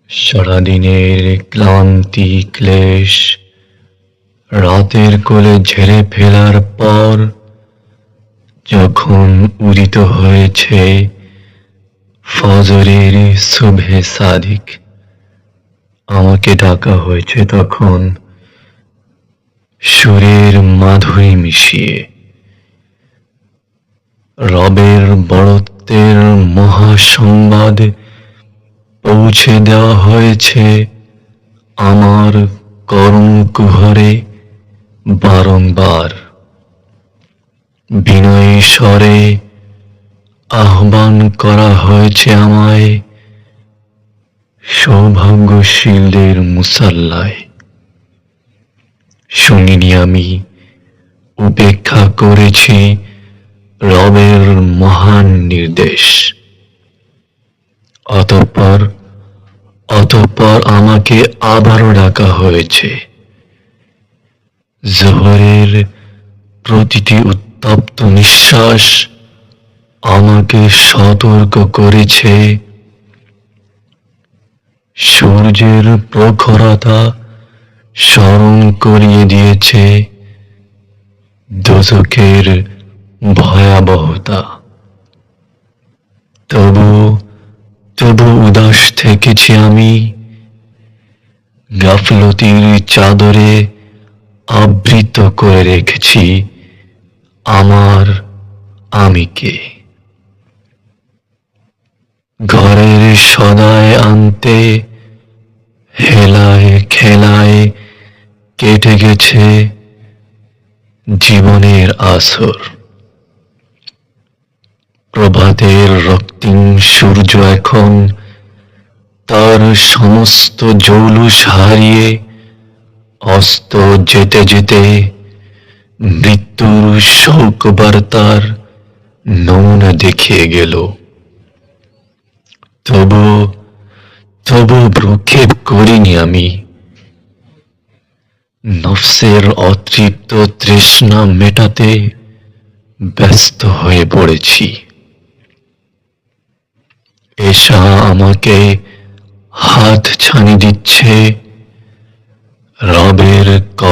সারাদিনের ক্লান্তি ক্লেশ রাতের কোলে ঝেড়ে ফেলার পর যখন উদিত হয়েছে ফজরের শুভে সাদিক, আমাকে ডাকা হয়েছে তখন সুরের মাধুরী মিশিয়ে। রবের বড়ত্বের মহাসংবাদ পৌঁছে দেওয়া হয়েছে আমার কর্ণকুহরে বারংবার। বিনয়ী স্বরে আহ্বান করা হয়েছে আমায় সৌভাগ্যশীলদের মুসাল্লায়। শুনিনি আমি, উপেক্ষা করেছি রবের মহান নির্দেশ। অতঃপর আমাকে আবারও ডাকা হয়েছে। জোহরের প্রতিটি উত্তপ্ত নিঃশ্বাস আমাকে সতর্ক করেছে সূর্যের প্রখরতা স্মরণ করিয়ে দিয়েছে দোজখের ভয়াবহতা। তবু উদাস থেকেছি আমি, গাফলতির চাদরে আবৃত করে রেখেছি আমার আমিকে। ঘরের সদায় আনতে হেলায় খেলায় কেটে গেছে জীবনের আসর। প্রভাতের রক্তিম সূর্য এখন তার সমস্ত জৌলুস হারিয়ে অস্ত যেতে যেতে মৃত্যুর শোকবার্তার নমুনা দেখিয়ে গেল। তবু ভ্রুক্ষেপ করিনি আমি। নফসের অতৃপ্ত তৃষ্ণা মেটাতে ব্যস্ত হয়ে পড়েছি। এশা আমাকে হাত ছানি দিচ্ছে রবের